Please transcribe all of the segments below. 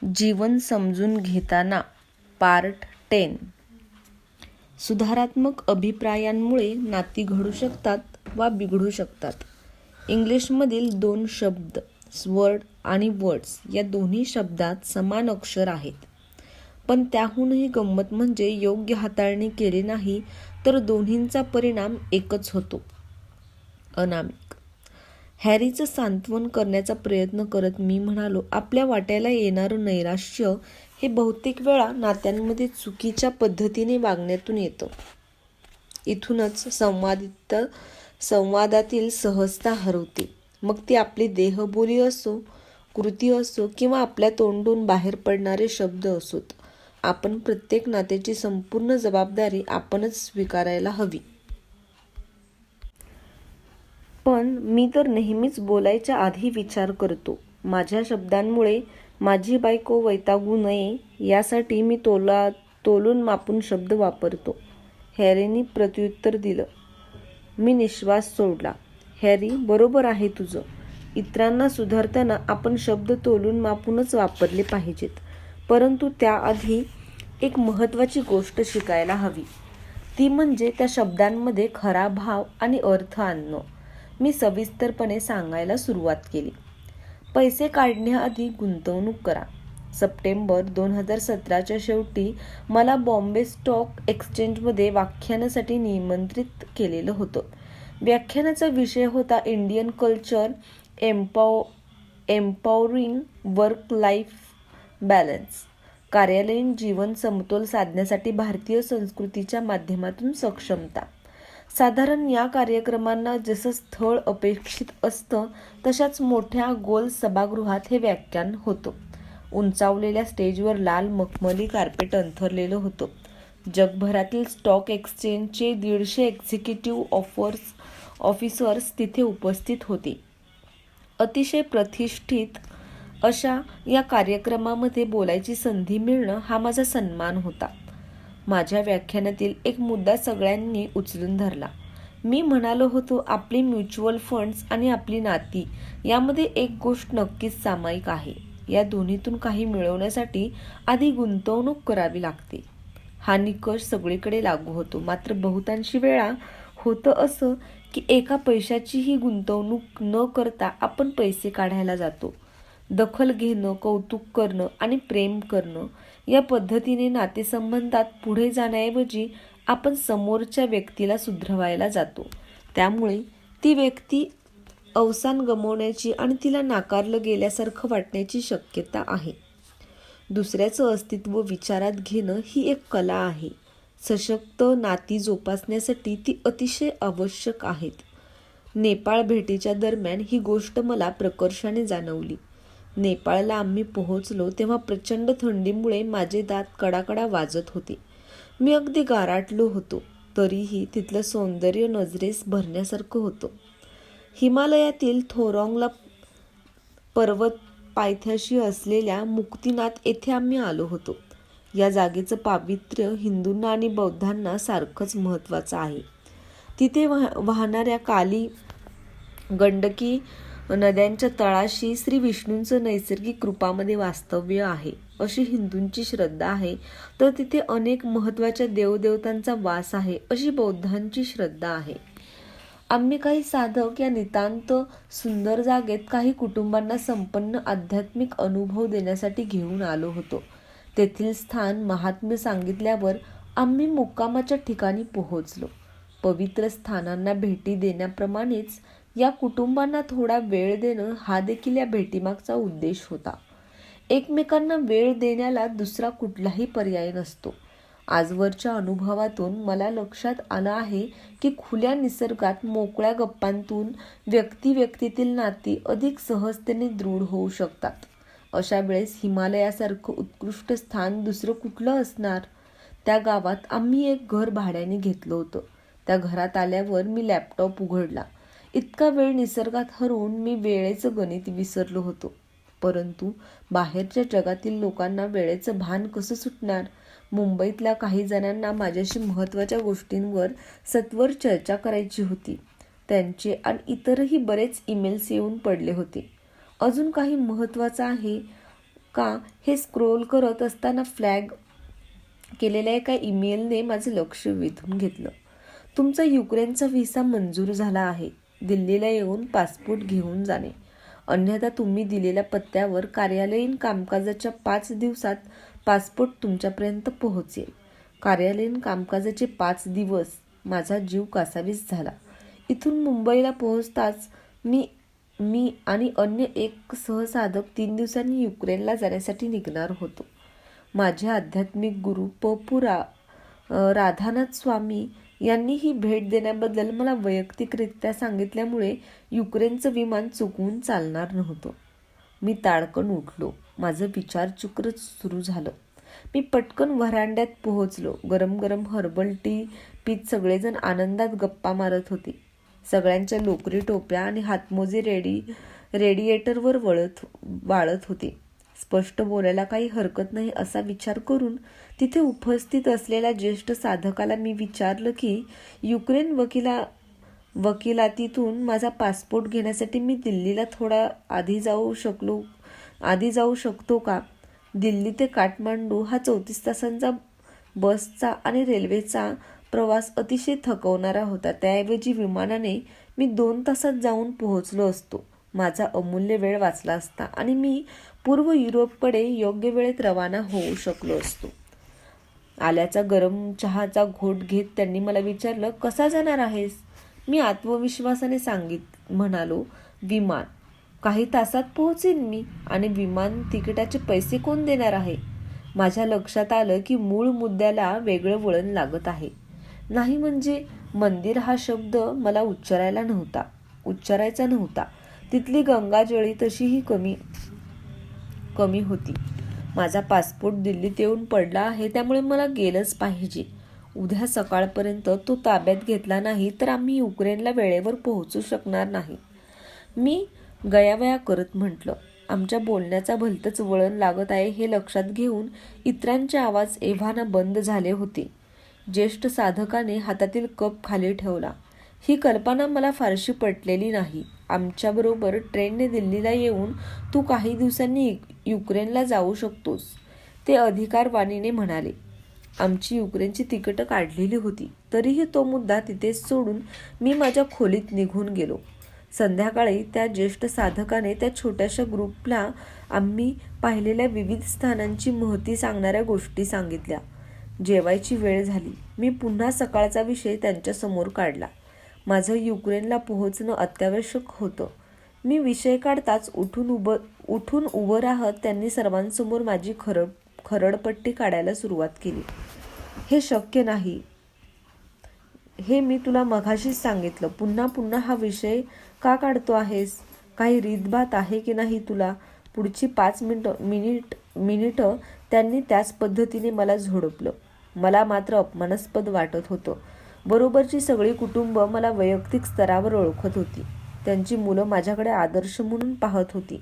जीवन समजून घेताना पार्ट 10. सुधारात्मक अभिप्रायांमुळे नाती घडू शकतात वा बिघडू शकतात. इंग्लिशमधील 2 शब्द स्वर्ड आणि वर्ड्स या दोन्ही शब्दात समान अक्षर आहेत. पण त्याहूनही गंमत म्हणजे योग्य हाताळणी केली नाही तर दोन्हींचा परिणाम एकच होतो, अनामिक. हॅरीचं सांत्वन करण्याचा प्रयत्न करत मी म्हणालो, आपल्या वाट्याला येणारं नैराश्य हे बहुतेक वेळा नात्यांमध्ये चुकीच्या पद्धतीने वागण्यातून येतं. इथूनच संवादातील सहजता हरवते. मग ती आपली देहबोली असो, कृती असो किंवा आपल्या तोंडून बाहेर पडणारे शब्द असोत. आपण प्रत्येक नात्याची संपूर्ण जबाबदारी आपणच स्वीकारायला हवी. पण मी तर नेहमीच बोलायच्या आधी विचार करतो. माझ्या शब्दांमुळे माझी बायको वैतागू नये यासाठी मी तोलून मापून शब्द वापरतो. हॅरीने प्रत्युत्तर दिलं. मी निश्वास सोडला. हॅरी, बरोबर आहे तुझं. इतरांना सुधारताना आपण शब्द तोलून मापूनच वापरले पाहिजेत. परंतु त्याआधी एक महत्त्वाची गोष्ट शिकायला हवी. ती म्हणजे त्या शब्दांमध्ये खरा भाव आणि अर्थ आणणं. मी सविस्तरपणे सांगायला सुरुवात केली. पैसे काढण्याआधी गुंतवणूक करा. सप्टेंबर 2017च्या शेवटी मला बॉम्बे स्टॉक एक्सचेंजमध्ये व्याख्यानासाठी निमंत्रित केलेलं होतं. व्याख्यानाचा विषय होता Indian culture empowering work life balance. कार्यालयीन जीवन समतोल साधण्यासाठी भारतीय संस्कृतीच्या माध्यमातून सक्षमता. साधारण या कार्यक्रमांना जसं स्थळ अपेक्षित असतं तशाच मोठ्या गोल सभागृहात हे व्याख्यान होतं. उंचावलेल्या स्टेजवर लाल मखमली कार्पेट अंथरलेलं होतं. जगभरातील स्टॉक एक्सचेंजचे 150 एक्झिक्युटिव्ह ऑफिसर्स तिथे उपस्थित होते. अतिशय प्रतिष्ठित अशा या कार्यक्रमामध्ये बोलायची संधी मिळणं हा माझा सन्मान होता. माझ्या व्याख्यानातील एक मुद्दा सगळ्यांनी उचलून धरला. मी म्हणालो होतो, आपली म्युच्युअल फंड्स आणि आपली नाती यामध्ये एक गोष्ट नक्कीच सामायिक आहे. या दोन्हीतून काही मिळवण्यासाठी आधी गुंतवणूक करावी लागते. हा निकष सगळीकडे लागू होतो. मात्र बहुतांशी वेळा होतं असं की एका पैशाचीही गुंतवणूक न करता आपण पैसे काढायला जातो. दखल घेणं, कौतुक करणं आणि प्रेम करणं या पद्धतीने नातेसंबंधात पुढे जाण्याऐवजी आपण समोरच्या व्यक्तीला सुधरवायला जातो. त्यामुळे ती व्यक्ती अवसान गमावण्याची आणि तिला नाकारलं गेल्यासारखं वाटण्याची शक्यता आहे. दुसऱ्याचं अस्तित्व विचारात घेणं ही एक कला आहे. सशक्त नाती जोपासण्यासाठी ती अतिशय आवश्यक आहेत. नेपाळ भेटीच्या दरम्यान ही गोष्ट मला प्रकर्षाने जाणवली. नेपाळला आम्ही पोहोचलो तेव्हा प्रचंड थंडीमुळे माझे दात कडाकडा वाजत होते. मी अगदी गाराटलो होतो. तरीही तिथलं सौंदर्य नजरेस भरण्यासारखं होतं. हिमालयातील थोरॉंगला पर्वत पायथ्याशी असलेल्या मुक्तिनाथ येथे आम्ही आलो होतो. या जागेचं पावित्र्य हिंदूंना आणि बौद्धांना सारखंच महत्त्वाचं आहे. तिथे वाहणाऱ्या काली, गंडकी नद्यांच्या तळाशी श्री विष्णूंचं नैसर्गिक रूपामध्ये वास्तव्य आहे अशी हिंदूंची श्रद्धा आहे, तर तिथे अनेक महत्त्वाच्या देवदेवतांचा वास आहे अशी बौद्धांची श्रद्धा आहे. आम्ही काही साधक या नितांत सुंदर जागेत काही कुटुंबांना संपन्न आध्यात्मिक अनुभव देण्यासाठी घेऊन आलो होतो. तेथील स्थान महात्म्य सांगितल्यावर आम्ही मुक्कामाच्या ठिकाणी पोहोचलो. पवित्र स्थानांना भेटी देण्याप्रमाणेच या कुटुंबांना थोडा वेळ देणं हा देखील या भेटीमागचा उद्देश होता. एकमेकांना वेळ देण्याला दुसरा कुठलाही पर्याय नसतो. आजवरच्या अनुभवातून मला लक्षात आलं आहे की खुल्या निसर्गात मोकळ्या गप्पांतून व्यक्तीतील नाती अधिक सहजतेने दृढ होऊ शकतात. अशा वेळेस हिमालयासारखं उत्कृष्ट स्थान दुसरं कुठलं असणार? त्या गावात आम्ही एक घर भाड्याने घेतलं होतं. त्या घरात आल्यावर मी लॅपटॉप उघडला. इतका वेळ निसर्गात हरवून मी वेळेचं गणित विसरलो होतो. परंतु बाहेरच्या जगातील लोकांना वेळेचं भान कसं सुटणार? मुंबईतल्या काही जणांना माझ्याशी महत्त्वाच्या गोष्टींवर सत्वर चर्चा करायची होती. त्यांचे आणि इतरही बरेच ईमेल्स येऊन पडले होते. अजून काही महत्त्वाचं आहे का हे स्क्रोल करत असताना फ्लॅग केलेल्या एका ईमेलने माझं लक्ष वेधून घेतलं. तुमचा युक्रेनचा व्हिसा मंजूर झाला आहे. दिल्लीला येऊन पासपोर्ट घेऊन जाणे, अन्यथा तुम्ही दिलेल्या पत्त्यावर कार्यालयीन कामकाजाच्या 5 दिवसात पासपोर्ट तुमच्यापर्यंत पोहोचेल. कार्यालयीन कामकाजाचे 5 दिवस. माझा जीव कासावीस झाला. इथून मुंबईला पोहोचताच मी आणि अन्य एक सहसाधक 3 दिवसांनी युक्रेनला जाण्यासाठी निघणार होतो. माझे आध्यात्मिक गुरु पपू राधानाथ स्वामी यांनी ही भेट देण्याबद्दल मला वैयक्तिकरित्या सांगितल्यामुळे युक्रेनचं विमान चुकवून चालणार नव्हतं. मी ताडकन उठलो. माझं विचारचक्र सुरू झालं. मी पटकन व्हरांड्यात पोहोचलो. गरम गरम हर्बल टी पीत सगळेजण आनंदात गप्पा मारत होते. सगळ्यांच्या लोकरी टोप्या आणि हातमोजे रेडिएटरवर वाळत होते. स्पष्ट बोलायला काही हरकत नाही असा विचार करून तिथे उपस्थित असलेल्या ज्येष्ठ साधकाला मी विचारलं की युक्रेन वकिलातीतून माझा पासपोर्ट घेण्यासाठी मी दिल्लीला थोडा आधी जाऊ शकतो का? दिल्ली ते काठमांडू हा 34 तासांचा बसचा आणि रेल्वेचा प्रवास अतिशय थकवणारा होता. त्याऐवजी विमानाने मी 2 तासात जाऊन पोहोचलो असतो. माझा अमूल्य वेळ वाचला असता आणि मी पूर्व युरोपकडे योग्य वेळेत रवाना होऊ शकलो असतो. आल्याचा गरम चहाचा घोट घेत त्यांनी मला विचारलं, कसा जाणार आहेस? मी आत्मविश्वासाने म्हणालो, विमान. काही तासात पोहोचेन मी. आणि विमान तिकिटाचे पैसे कोण देणार आहे? माझ्या लक्षात आलं की मूळ मुद्द्याला वेगळं वळण लागत आहे. नाही म्हणजे मंदिर हा शब्द मला उच्चारायचा नव्हता. तिथली गंगाजळी तशीही कमी होती. माझा पासपोर्ट दिल्लीत येऊन पडला आहे, त्यामुळे मला गेलंच पाहिजे. उद्या सकाळपर्यंत तो ताब्यात घेतला नाही तर आम्ही युक्रेनला वेळेवर पोहोचू शकणार नाही. मी गयावया करत म्हटलं. आमच्या बोलण्याचा भलतंच वळण लागत आहे हे लक्षात घेऊन इतरांचे आवाज एव्हाना बंद झाले होते. ज्येष्ठ साधकाने हातातील कप खाली ठेवला. ही कल्पना मला फारशी पटलेली नाही. आमच्याबरोबर ट्रेनने दिल्लीला येऊन तू काही दिवसांनी युक्रेनला जाऊ शकतोस, ते अधिकारवाणीने म्हणाले. आमची युक्रेनची तिकीटं काढलेली होती. तरीही तो मुद्दा तिथेच सोडून मी माझ्या खोलीत निघून गेलो. संध्याकाळी त्या ज्येष्ठ साधकाने त्या छोट्याशा ग्रुपला आम्ही पाहिलेल्या विविध स्थानांची महती सांगणाऱ्या गोष्टी सांगितल्या. जेवायची वेळ झाली. मी पुन्हा सकाळचा विषय त्यांच्यासमोर काढला. माझं युक्रेनला पोहोचणं अत्यावश्यक होतं. मी विषय काढताच उठून उभं राहत त्यांनी सर्वांसमोर माझी खरडपट्टी काढायला सुरुवात केली. हे शक्य नाही. हे मी तुला मघाशीच सांगितलं. पुन्हा पुन्हा हा विषय का काढतो आहेस? काही रीतभात आहे की नाही तुला? पुढची 5 मिनिटं त्यांनी त्याच पद्धतीने मला झोडपलं. मला मात्र अपमानास्पद वाटत होतं. बरोबरची सगळी कुटुंब मला वैयक्तिक स्तरावर ओळखत होती. त्यांची मुलं माझ्याकडे आदर्श म्हणून पाहत होती.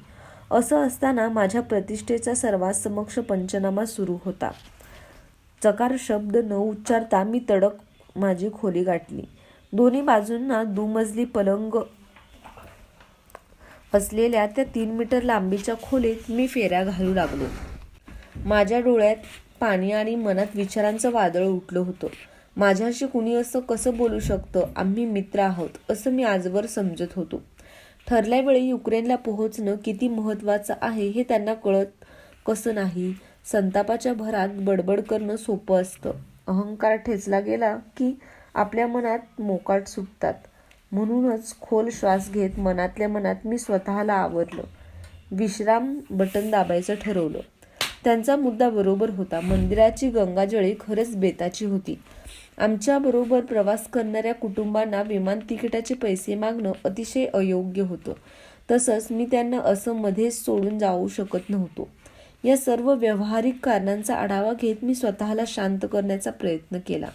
असं असताना माझ्या प्रतिष्ठेचा सर्वांसमक्ष पंचनामा सुरू होता. चकार शब्द न उच्चारता मी तडक माझी खोली गाठली. दोन्ही बाजूंना दुमजली पलंग असलेल्या त्या 3 मीटर लांबीच्या खोलीत मी फेऱ्या घालू लागलो. माझ्या डोळ्यात पाणी आणि मनात विचारांचं वादळ उठलं होतं. माझ्याशी कुणी असं कसं बोलू शकतं? आम्ही मित्र आहोत असं मी आजवर समजत होतो. ठरल्या वेळी युक्रेनला पोहोचणं किती महत्त्वाचं आहे हे त्यांना कळत कसं नाही? संतापाच्या भरात बडबड करणं सोपं असतं. अहंकार ठेचला गेला की आपल्या मनात मोकाट सुटतात. म्हणूनच खोल श्वास घेत मनातल्या मनात मी स्वतःला आवरलं. विश्राम बटन दाबायचं ठरवलं. त्यांचा मुद्दा बरोबर होता. मंदिराची गंगाजळी खरंच बेताची होती. आमच्याबरोबर प्रवास करणाऱ्या कुटुंबांना विमान तिकिटाचे पैसे मागणं अतिशय अयोग्य होतं. तसंच मी त्यांना असं मध्येच सोडून जाऊ शकत नव्हतो. या सर्व व्यावहारिक कारणांचा आढावा घेत मी स्वतःला शांत करण्याचा प्रयत्न केला.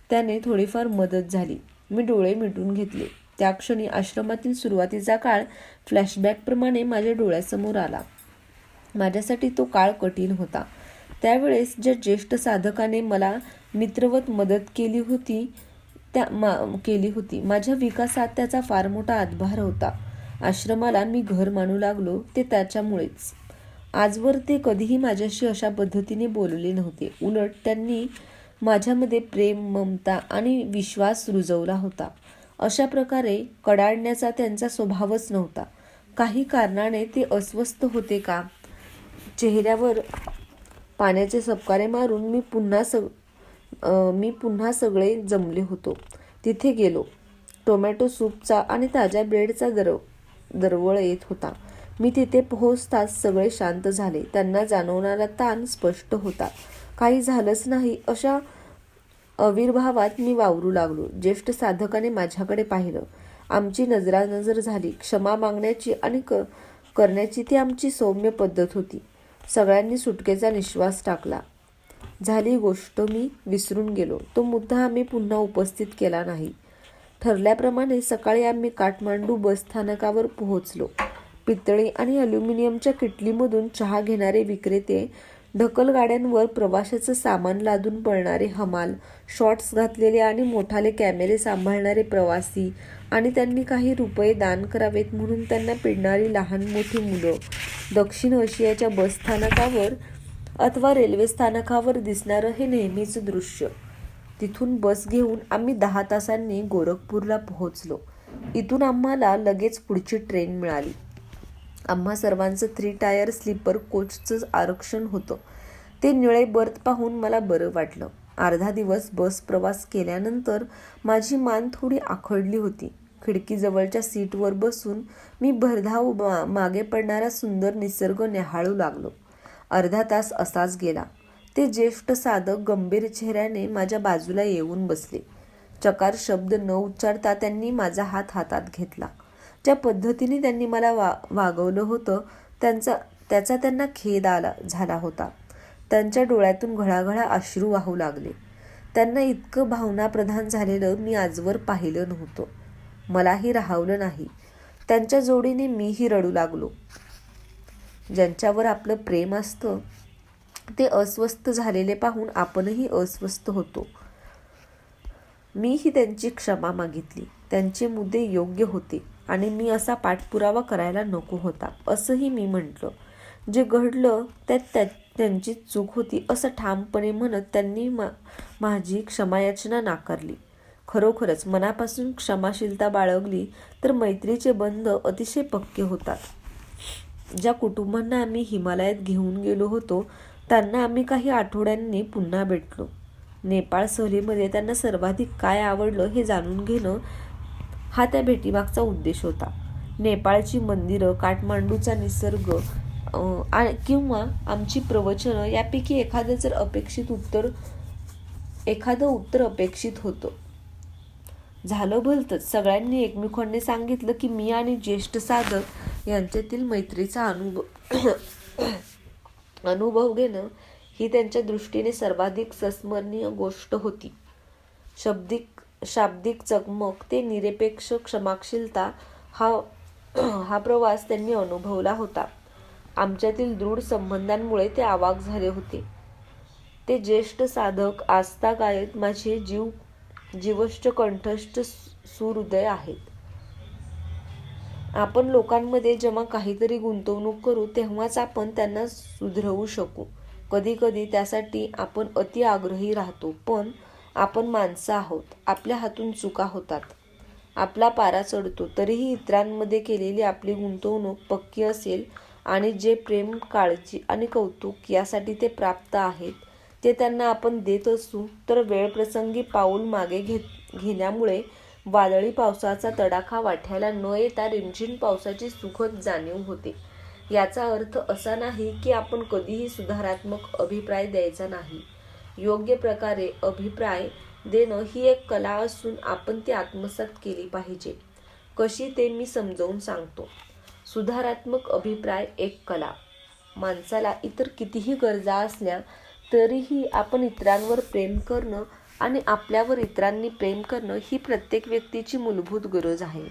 त्याने थोडीफार मदत झाली. मी डोळे मिटून घेतले. त्या क्षणी आश्रमातील सुरुवातीचा काळ फ्लॅशबॅकप्रमाणे माझ्या डोळ्यासमोर आला. माझ्यासाठी तो काळ कठीण होता. त्यावेळेस ज्या ज्येष्ठ साधकाने मला मित्रवत मदत केली होती माझ्या विकासात त्याचा फार मोठा हातभार होता. आश्रमाला मी घर मानू लागलो ते त्याच्यामुळेच. आजवर ते कधीही माझ्याशी अशा पद्धतीने बोलले नव्हते. उलट त्यांनी माझ्यामध्ये प्रेम, ममता आणि विश्वास रुजवला होता. अशा प्रकारे कडाडण्याचा त्यांचा स्वभावच नव्हता. काही कारणाने ते अस्वस्थ होते का? चेहऱ्यावर पाण्याचे सपकारे मारून मी पुन्हा सगळे जमले होतो. तिथे गेलो. टोमॅटो सूपचा आणि ताज्या ब्रेडचा दरवळ येत होता. मी तिथे पोहोचताच सगळे शांत झाले. त्यांना जाणवणारा ताण स्पष्ट होता. काही झालंच नाही अशा अविर्भावात मी वावरू लागलो. ज्येष्ठ साधकाने माझ्याकडे पाहिलं. आमची नजरानजर झाली. क्षमा मागण्याची आणि करण्याची ती आमची सौम्य पद्धत होती. सगळ्यांनी सुटकेचा निश्वास टाकला. झाली गोष्ट मी विसरून गेलो. तो मुद्दा आम्ही पुन्हा उपस्थित केला नाही. ठरल्याप्रमाणे सकाळी आम्ही काठमांडू बसस्थानकावर पोहोचलो. पितळी आणि अल्युमिनियमच्या किटलीमधून चहा घेणारे विक्रेते, ढकलगाड्यांवर प्रवाशाचं सामान लादून पळणारे हमाल, शॉर्ट्स घातलेले आणि मोठाले कॅमेरे सांभाळणारे प्रवासी आणि त्यांनी काही रुपये दान करावेत म्हणून त्यांना पिडणारी लहान मोठी मुलं, दक्षिण आशियाच्या बसस्थानकावर अथवा रेल्वे स्थानकावर दिसणारं हे नेहमीचं दृश्य. तिथून बस घेऊन आम्ही 10 तासांनी गोरखपूरला पोहोचलो. इथून आम्हाला लगेच पुढची ट्रेन मिळाली. आम्हा सर्वांचं 3 टायर स्लीपर कोचचं आरक्षण होतं. ते निळे बर्थ पाहून मला बरं वाटलं. अर्धा दिवस बस प्रवास केल्यानंतर माझी मान थोडी आखडली होती. खिडकीजवळच्या सीटवर बसून मी भरधाव मागे पडणारा सुंदर निसर्ग न्याहाळू लागलो. अर्धा तास असाच गेला. ते ज्येष्ठ साधक गंभीर चेहऱ्याने माझ्या बाजूला येऊन बसले. चकार शब्द न उच्चारता त्यांनी माझा हात हातात घेतला. ज्या पद्धतीने त्यांनी मला वागवलं होतं त्याचा त्यांना खेद झाला होता. त्यांच्या डोळ्यातून घळाघळा अश्रू वाहू लागले. त्यांना इतकं भावनाप्रधान झालेलं मी आजवर पाहिलं नव्हतं. मलाही राहावलं नाही. त्यांच्या जोडीने मीही रडू लागलो. ज्यांच्यावर आपलं प्रेम असतं ते अस्वस्थ झालेले पाहून आपणही अस्वस्थ होतो. मीही त्यांची क्षमा मागितली. त्यांचे मुद्दे योग्य होते आणि मी असा पाठपुरावा करायला नको होता असंही मी म्हटलं. जे घडलं त्यात त्यांची चूक होती असं ठामपणे म्हणत त्यांनी माझी क्षमायाचना नाकारली. खरोखरच मनापासून क्षमाशीलता बाळगली तर मैत्रीचे बंध अतिशय पक्के होतात. ज्या कुटुंबांना आम्ही हिमालयात घेऊन गेलो होतो त्यांना आम्ही काही आठवड्यांनी पुन्हा भेटलो. नेपाळ सहलीमध्ये त्यांना सर्वाधिक काय आवडलं हे जाणून घेणं हा त्या भेटीमागचा उद्देश होता. नेपाळची मंदिरं, काठमांडूचा निसर्ग किंवा आमची प्रवचनं यापैकी एखादं उत्तर अपेक्षित होतं. झालं भलतंच. सगळ्यांनी एकमेकांनी सांगितलं की मी आणि ज्येष्ठ साधक यांच्यातील मैत्रीचा अनुभव घेणं ही त्यांच्या दृष्टीने सर्वाधिक संस्मरणीय गोष्ट होती. शाब्दिक चकमक ते निरपेक्ष क्षमाशीलता हा प्रवास त्यांनी अनुभवला होता. आमच्यातील दृढ संबंधांमुळे ते अवाक झाले होते. ते ज्येष्ठ साधक आजतागायत माझे जीवष्ट कंठस्थ सुहृदय आहेत. आपण लोकांमध्ये जेव्हा काहीतरी गुंतवणूक करू तेव्हाच आपण त्यांना सुधरवू शकू. कधी कधी त्यासाठी आपण अति आग्रही राहतो. पण आपण माणसं आहोत. आपल्या हातून चुका होतात. आपला पारा चढतो. तरीही इतरांमध्ये केलेली आपली गुंतवणूक पक्की असेल आणि जे प्रेम, काळजी आणि कौतुक यासाठी ते प्राप्त आहेत ते त्यांना आपण देत असू तर वेळप्रसंगी पाऊल मागे घेण्यामुळे वादळी पावसाचा तडाखा वाट्याला न येता रिमझिम पावसाची सुखद जाणीव होते. याचा अर्थ असा नाही की आपण कधीही सुधारात्मक अभिप्राय द्यायचा नाही. योग्य प्रकारे अभिप्राय देणं ही एक कला असून आपण ती आत्मसात केली पाहिजे. कशी ते मी समजावून सांगतो. सुधारात्मक अभिप्राय एक कला. माणसाला इतर कितीही गरजा असल्या तरीही आपण इतरांवर प्रेम करणं आणि आपल्यावर इतरांनी प्रेम करणं ही प्रत्येक व्यक्तीची मूलभूत गरज आहे.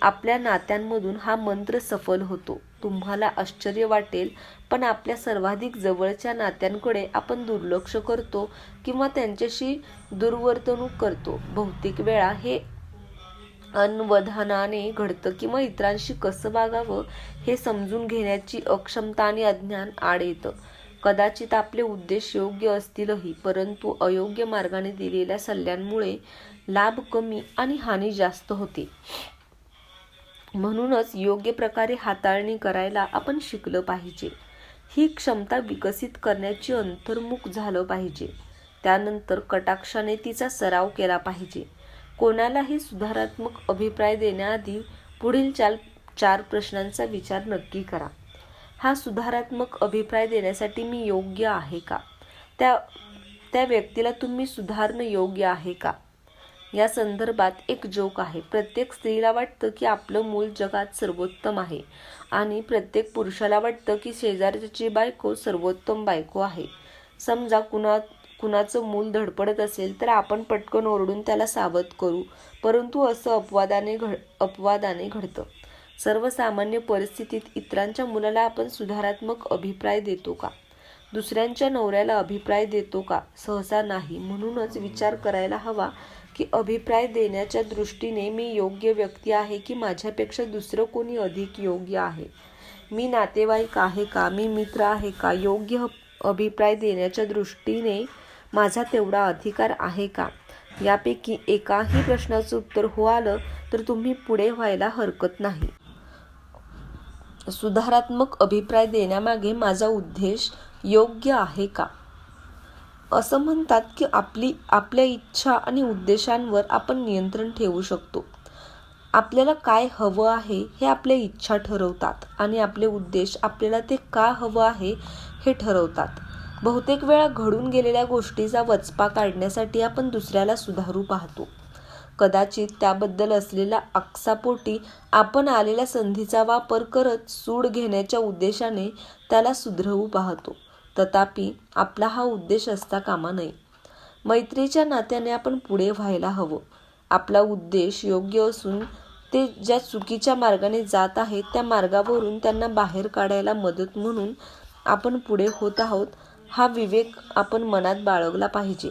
आपल्या नात्यांमधून हा मंत्र सफल होतो. तुम्हाला आश्चर्य वाटेल पण आपल्या सर्वाधिक जवळच्या नात्यांकडे आपण दुर्लक्ष करतो किंवा त्यांच्याशी दुर्वर्तणूक करतो. बहुतेक वेळा हे अनवधानाने घडतं किंवा इतरांशी कसं वागावं हे समजून घेण्याची अक्षमता आणि अज्ञान आड येतं. कदाचित आपले उद्देश योग्य असतीलही, परंतु अयोग्य मार्गाने दिलेल्या सल्ल्यांमुळे लाभ कमी आणि हानी जास्त होते. म्हणूनच योग्य प्रकारे हाताळणी करायला आपण शिकलं पाहिजे. ही क्षमता विकसित करण्याची अंतर्मुख झालं पाहिजे. त्यानंतर कटाक्षाने तिचा सराव केला पाहिजे. कोणालाही सुधारात्मक अभिप्राय देण्याआधी पुढील 4 प्रश्नांचा विचार नक्की करा. हा सुधारात्मक अभिप्राय देण्यासाठी मी योग्य आहे का? त्या व्यक्तीला तुम्ही सुधारणं योग्य आहे का? या संदर्भात एक जोक आहे. प्रत्येक स्त्रीला वाटतं की आपलं मूल जगात सर्वोत्तम आहे आणि प्रत्येक पुरुषाला वाटतं की शेजारची बायको सर्वोत्तम बायको आहे. समजा कुणाचं मूल धडपडत असेल तर आपण पटकन ओरडून त्याला सावध करू, परंतु असं अपवादाने घडतं. सर्वसामान्य परिस्थितीत इतरांच्या मुलाला आपण सुधारात्मक अभिप्राय देतो का? दुसऱ्यांच्या नवऱ्याला अभिप्राय देतो का? सहसा नाही. म्हणूनच विचार करायला हवा की अभिप्राय देण्याच्या दृष्टीने मी योग्य व्यक्ती आहे की माझ्यापेक्षा दुसरं कोणी अधिक योग्य आहे? मी नातेवाईक आहे का? मी मित्र आहे का? योग्य अभिप्राय देण्याच्या दृष्टीने माझा तेवढा अधिकार आहे का? यापैकी एकाही प्रश्नाचं उत्तर हो आलं तर तुम्ही पुढे व्हायला हरकत नाही. सुधारात्मक अभिप्राय देण्यामागे माझा उद्देश योग्य आहे का? असं म्हणतात की आपल्या इच्छा आणि उद्देशांवर आपण नियंत्रण ठेवू शकतो. आपल्याला काय हवं आहे हे आपल्या इच्छा ठरवतात आणि आपले उद्देश आपल्याला ते का हवं आहे हे ठरवतात. बहुतेक वेळा घडून गेलेल्या गोष्टीचा वचपा काढण्यासाठी आपण दुसऱ्याला सुधारू पाहतो. कदाचित त्याबद्दल असलेल्या आकसापोटी आपण आलेल्या संधीचा वापर करत सूड घेण्याच्या उद्देशाने त्याला सुधरवू पाहतो. तथापि आपला हा उद्देश असता कामा नये. मैत्रीच्या नात्याने आपण पुढे व्हायला हवं. आपला उद्देश योग्य असून ते ज्या चुकीच्या मार्गाने जात आहेत त्या मार्गावरून त्यांना बाहेर काढायला मदत म्हणून आपण पुढे होत आहोत हा विवेक आपण मनात बाळगला पाहिजे.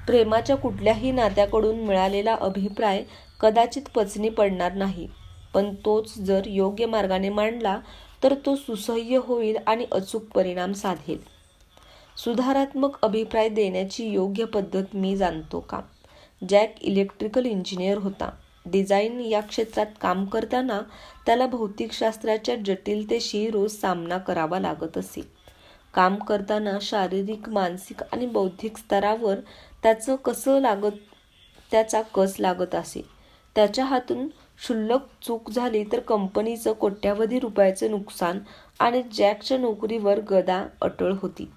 प्रेमाच्या कुठल्याही नात्याकडून मिळालेला अभिप्राय कदाचित पचनी पडणार नाही, पण तोच जर योग्य मार्गाने मांडला तर तो सुसह्य होईल आणि अचूक परिणाम साधेल. सुधारात्मक अभिप्राय देण्याची योग्य पद्धत मी जाणतो का? जॅक इलेक्ट्रिकल इंजिनियर होता. डिझाईन या क्षेत्रात काम करताना त्याला भौतिकशास्त्राच्या जटिलतेशी रोज सामना करावा लागत असे. काम करताना शारीरिक, मानसिक आणि बौद्धिक स्तरावर त्याचा कस लागत असे. त्याच्या हातून क्षुल्लक चूक झाली तर कंपनीचं कोट्यावधी रुपयाचं नुकसान आणि जॅकच्या नोकरीवर गदा अटळ होती.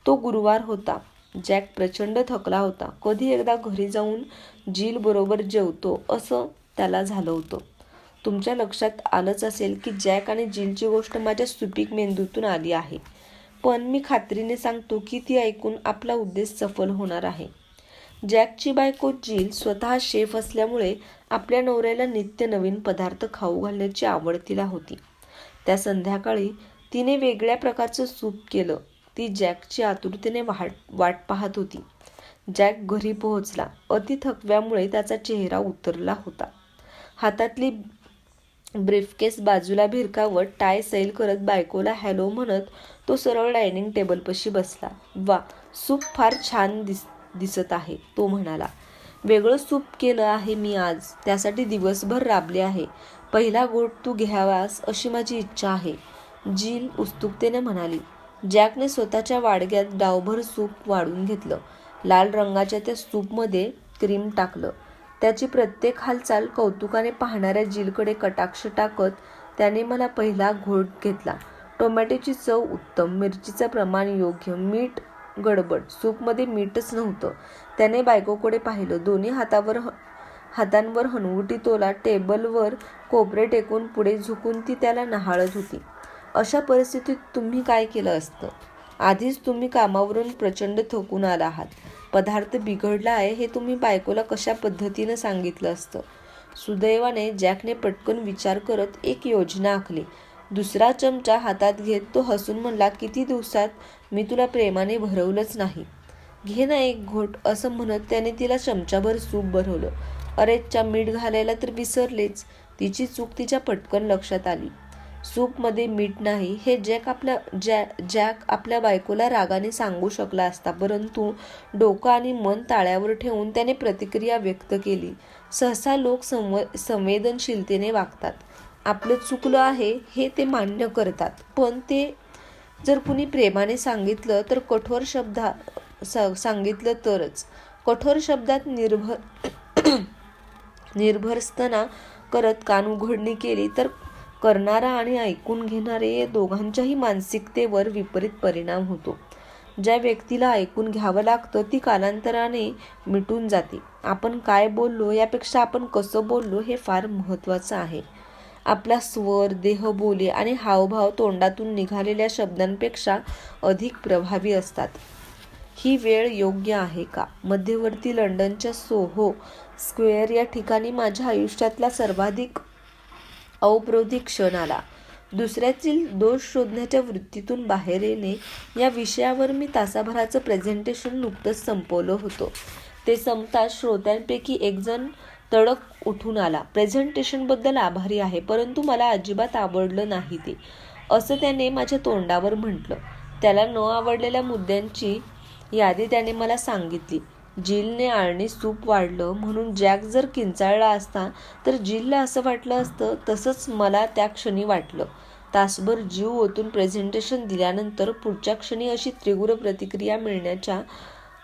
तो गुरुवार होता. जॅक प्रचंड थकला होता. कधी एकदा घरी जाऊन जिल बरोबर जेवतो असं त्याला झालं होतं. तुमच्या लक्षात आलंच असेल की जॅक आणि जिलची गोष्ट माझ्या सुपीक मेंदूतून आली आहे, पण मी खात्रीने सांगतो की ती ऐकून आपला उद्देश सफल होणार आहे. जॅकची बायको जिल स्वतः शेफ असल्यामुळे आपल्या नवऱ्याला नित्य नवीन पदार्थ खाऊ घालण्याची आवड तिला होती. त्या संध्याकाळी तिने वेगळ्या प्रकारचं सूप केलं. ती जॅकची आतुरतेने वाट पाहत होती. जॅक घरी पोहोचला. अति थकव्यामुळे त्याचा चेहरा उतरला होता. हातातली ब्रीफकेस बाजूला भिरकावत टाय सैल करत बायकोला हॅलो म्हणत तो सरळ डायनिंग टेबलपाशी बसला. वा, सूप फार छान दिसत आहे, तो म्हणाला. वेगळं सूप केलं आहे मी आज, त्यासाठी दिवसभर राबले आहे. पहिला घोट तू घ्यावास अशी माझी इच्छा आहे, जिल उत्सुकतेने म्हणाली. जॅकने स्वतःच्या वाडग्यात डावभर सूप वाढून घेतलं. लाल रंगाच्या त्या सूपमध्ये क्रीम टाकलं. त्याची प्रत्येक हालचाल कौतुकाने पाहणाऱ्या जिलकडे कटाक्ष टाकत त्याने मला पहिला घोट घेतला. टोमॅटोची चव उत्तम, मिरचीचं प्रमाण योग्य, मीठ गडबड. सूपमध्ये मीठच नव्हतं. त्याने बायकोकडे पाहिलं. दोन्ही हातांवर हनवटी तोला टेबलवर कोपरे टेकून पुढे झुकून ती त्याला न्याहाळत होती. अशा परिस्थितीत तुम्ही काय केलं असतं? आधीच तुम्ही कामावरून प्रचंड थकून आला आहात. पदार्थ बिघडला आहे हे तुम्ही बायकोला कशा पद्धतीनं सांगितलं असतं? सुदैवाने जॅकने पटकन विचार करत एक योजना आखली. दुसरा चमचा हातात घेत तो हसून म्हणला, किती दिवसात मी तुला प्रेमाने भरवलंच नाही. घे ना एक घोट, असं म्हणत त्याने तिला चमचाभर सूप भरवलं. अरेच्या मीठ घालायला तर विसरलेच. तिची चूक तिच्या पटकन लक्षात आली. सूपमध्ये मीठ नाही हे जॅक आपल्या बायकोला रागाने सांगू शकला असता, परंतु डोकं आणि मन ताळ्यावर ठेवून त्याने प्रतिक्रिया व्यक्त केली. सहसा लोक संवेदनशीलतेने वागतात. आपलं चुकलं आहे हे ते मान्य करतात, पण ते जर कुणी प्रेमाने सांगितलं तर सांगितलं तरच. कठोर शब्दात निर्भरस्तना करत कानउघडणी केली तर करणारा आणि ऐकून घेणारे या दोघांच्याही मानसिकतेवर विपरीत परिणाम होतो. ज्या व्यक्तीला ऐकून घ्यावं लागतं ती कालांतराने मिटून जाते. आपण काय बोललो यापेक्षा आपण कसं बोललो हे फार महत्त्वाचं आहे. आपला स्वर, देहबोली आणि हावभाव तोंडातून निघालेल्या शब्दांपेक्षा अधिक प्रभावी असतात. ही वेळ योग्य आहे का? मध्यवर्ती लंडनच्या सोहो स्क्वेअर या ठिकाणी माझ्या आयुष्यातला सर्वाधिक अप्रौढिक क्षण आला. दुसऱ्यातील दोष शोधण्याच्या वृत्तीतून बाहेर येणे या विषयावर मी तासाभराचं प्रेझेंटेशन नुकतंच संपवलं होतं. ते संपताच श्रोत्यांपैकी एक जण तडक उठून आला. प्रेझेंटेशनबद्दल आभारी आहे, परंतु मला अजिबात आवडलं नाही ते, असं त्याने माझ्या तोंडावर म्हटलं. त्याला न आवडलेल्या मुद्द्यांची यादी त्याने मला सांगितली. जिलने आळणी सूप वाढलं म्हणून जॅक जर किंचाळला असता तर जिलला असं वाटलं असतं, तसंच मला त्या क्षणी वाटलं. तासभर जीव ओतून प्रेझेंटेशन दिल्यानंतर पुढच्या क्षणी अशी तीव्र प्रतिक्रिया मिळण्याचा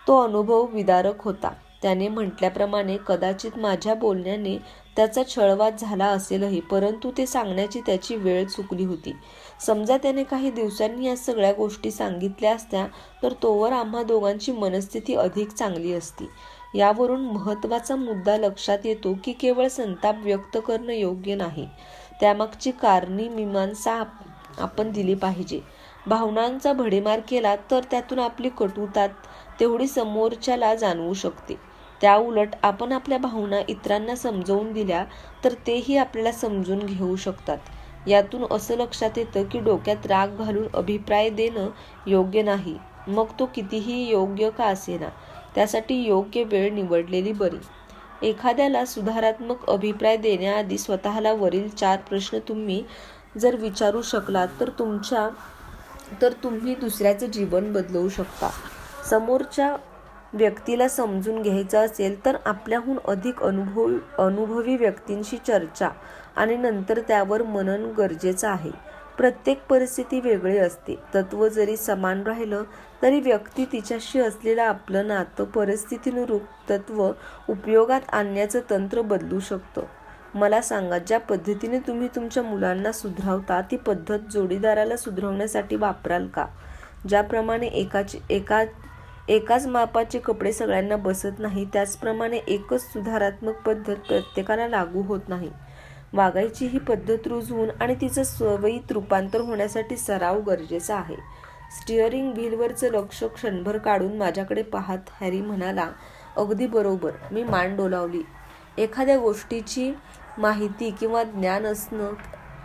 तो अनुभव विदारक होता. त्याने म्हटल्याप्रमाणे कदाचित माझ्या बोलण्याने त्याचा छळवाद झाला असेलही, परंतु ते सांगण्याची त्याची वेळ चुकली होती. समजा त्याने काही दिवसांनी या सगळ्या गोष्टी सांगितल्या असत्या तर तोवर आम्हा दोघांची मनस्थिती अधिक चांगली असती. यावरून महत्त्वाचा मुद्दा लक्षात येतो की केवळ संताप व्यक्त करणं योग्य नाही, त्यामागची कारणी मीमांसा आपण दिली पाहिजे. भावनांचा भडीमार केला तर त्यातून आपली कटुता तेवढी समोरच्याला जाणवू शकते. त्याउलट आपण आपल्या भावना इतरांना समजवून दिल्या तर तेही आपल्याला समजून घेऊ शकतात. यातून असं लक्षात येतं की डोक्यात राग घालून अभिप्राय देणं योग्य नाही, मग तो कितीही योग्य का असेना. त्यासाठी योग्य वेळ निवडलेली बरी. एखाद्याला सुधारात्मक अभिप्राय देण्याआधी स्वतःला वरील 4 प्रश्न तुम्ही जर विचारू शकलात तर तुम्ही दुसऱ्याचं जीवन बदलवू शकता. समोरच्या व्यक्तीला समजून घ्यायचं असेल तर आपल्याहून अधिक अनुभवी व्यक्तींशी चर्चा आणि नंतर त्यावर मनन गरजेचं आहे. प्रत्येक परिस्थिती वेगळी असते. तत्त्व जरी समान राहिलं तरी व्यक्ती तिच्याशी असलेलं आपलं नातं परिस्थितीनुरूप तत्त्व उपयोगात आणण्याचं तंत्र बदलू शकतं. मला सांगा, ज्या पद्धतीने तुम्ही तुमच्या मुलांना सुधरावता ती पद्धत जोडीदाराला सुधरवण्यासाठी वापराल का? ज्याप्रमाणे एकाच मापाचे कपडे सगळ्यांना बसत नाही, त्याचप्रमाणे एकच सुधारात्मक पद्धत प्रत्येकाला लागू होत नाही. वागायची ही पद्धत रुजवून आणि तिचं सवयीत रूपांतर होण्यासाठी सराव गरजेचा आहे. स्टिअरिंग व्हीलवरचं लक्ष क्षणभर काढून माझ्याकडे पाहत हॅरी म्हणाला, अगदी बरोबर. मी मान डोलावली. एखाद्या गोष्टीची माहिती किंवा ज्ञान असणं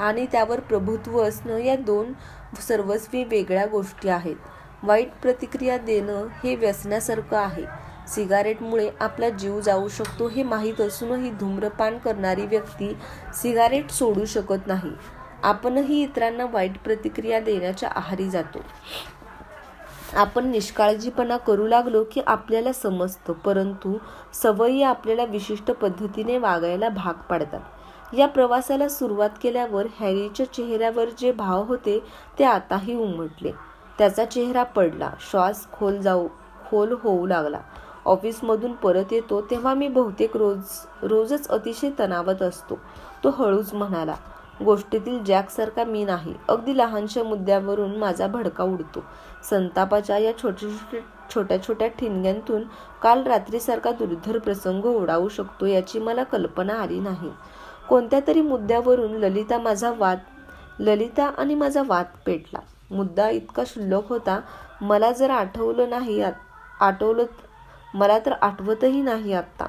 आणि त्यावर प्रभुत्व असणं या 2 सर्वस्वी वेगळ्या गोष्टी आहेत. वाईट प्रतिक्रिया देणं हे व्यसनासारखं आहे. सिगारेटमुळे आपला जीव जाऊ शकतो हे माहीत असूनही धूम्रपान करणारी व्यक्ती सिगारेट सोडू शकत नाही. आपणही इतरांना वाईट प्रतिक्रिया देण्याच्या आहारी जातो. आपण निष्काळजीपणा करू लागलो की आपल्याला समजतं, परंतु सवयी आपल्याला विशिष्ट पद्धतीने वागायला भाग पाडतात. या प्रवासाला सुरुवात केल्यावर हॅरीच्या चेहऱ्यावर जे भाव होते ते आताही उमटले. त्याचा चेहरा पडला. श्वास खोल होऊ लागला. ऑफिसमधून परत येतो तेव्हा मी बहुतेक रोजच अतिशय तणावात असतो. तो हळूच म्हणाला, गोष्टीतील जॅकसारखा मी नाही. अगदी लहानशा मुद्द्यावरून माझा भडका उडतो. संतापाच्या या छोट्या छोट्या ठिणग्यांतून काल रात्रीसारखा दुर्धर प्रसंग ओढावू शकतो याची मला कल्पना आली नाही. कोणत्या तरी मुद्द्यावरून ललिता आणि माझा वाद पेटला. मुद्दा इतका क्षुल्लक होता, मला तर आठवतही नाही आत्ता.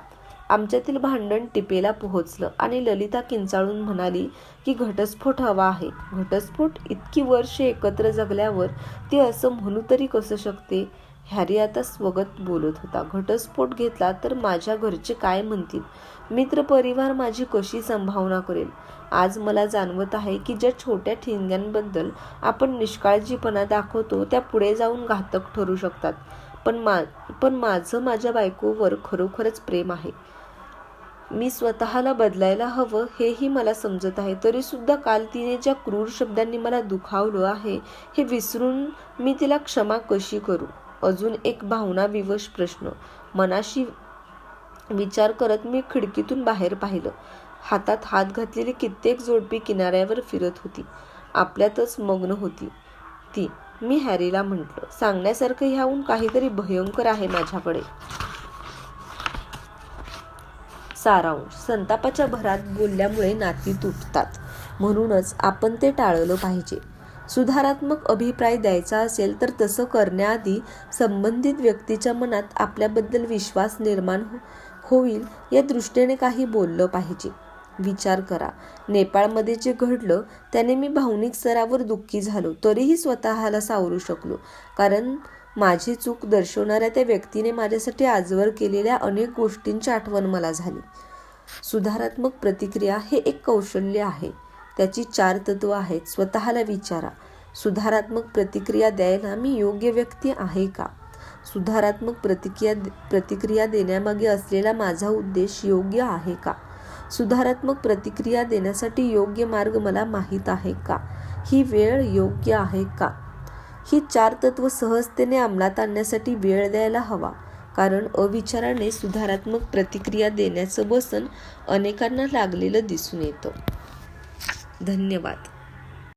आमच्यातील भांडण टिपेला पोहोचलं आणि ललिता किंचाळून म्हणाली की घटस्फोट हवा आहे. घटस्फोट? इतकी वर्षे एकत्र जगल्यावर ती असं म्हणू तरी कसं शकते? हॅरी आता स्वगत बोलत होता. घटस्फोट घेतला तर माझ्या घरचे काय म्हणतील? मित्रपरिवार माझी कशी संभावना करेल? आज मला जाणवत आहे की ज्या छोट्या ठिणग्यांबद्दल आपण निष्काळजीपणा दाखवतो त्या पुढे जाऊन घातक ठरू शकतात. पण माझं माझ्या बायकोवर खरोखरच प्रेम आहे. मी स्वतःला बदलायला हवं हेही मला समजत आहे. तरी सुद्धा काल तिने ज्या क्रूर शब्दांनी मला दुखावलं आहे हे विसरून मी तिला क्षमा कशी करू? अजून एक भावनाविवश प्रश्न मनाशी विचार करत मी खिडकीतून बाहेर पाहिलं. हातात हात घातलेली कित्येक जोडपी किनाऱ्यावर फिरत होती. आपल्यातच मग्न होती ती. मी हॅरीला म्हटलं, सांगण्यासारखं ह्याहून काहीतरी भयंकर आहे माझ्याकडे. सारांश: संतापाच्या भरात बोलल्यामुळे नाती तुटतात. म्हणूनच आपण ते टाळलं पाहिजे. सुधारात्मक अभिप्राय द्यायचा असेल तर तसं करण्याआधी संबंधित व्यक्तीच्या मनात आपल्याबद्दल विश्वास निर्माण होईल या दृष्टीने काही बोललं पाहिजे. विचार करा, नेपाळमध्ये जे घडलं त्याने मी भावनिक स्तरावर दुःखी झालो, तरीही स्वतःला सावरू शकलो, कारण माझी चूक दर्शवणाऱ्या त्या व्यक्तीने माझ्यासाठी आजवर केलेल्या अनेक गोष्टींची आठवण मला झाली. सुधारात्मक प्रतिक्रिया हे एक कौशल्य आहे. त्याची 4 तत्व आहेत. स्वतःला विचारा, सुधारात्मक प्रतिक्रिया द्यायला मी योग्य व्यक्ती आहे का? सुधारात्मक प्रतिक्रिया देण्यामागे असलेला माझा उद्देश योग्य आहे का? सुधारात्मक प्रतिक्रिया देण्यासाठी योग्य मार्ग मला माहीत आहे का? ही वेळ योग्य आहे का? ही 4 तत्व सहजतेने अंमलात आणण्यासाठी वेळ द्यायला हवा, कारण अविचाराने सुधारात्मक प्रतिक्रिया देण्याचं व्यसन अनेकांना लागलेलं दिसून येतं. धन्यवाद.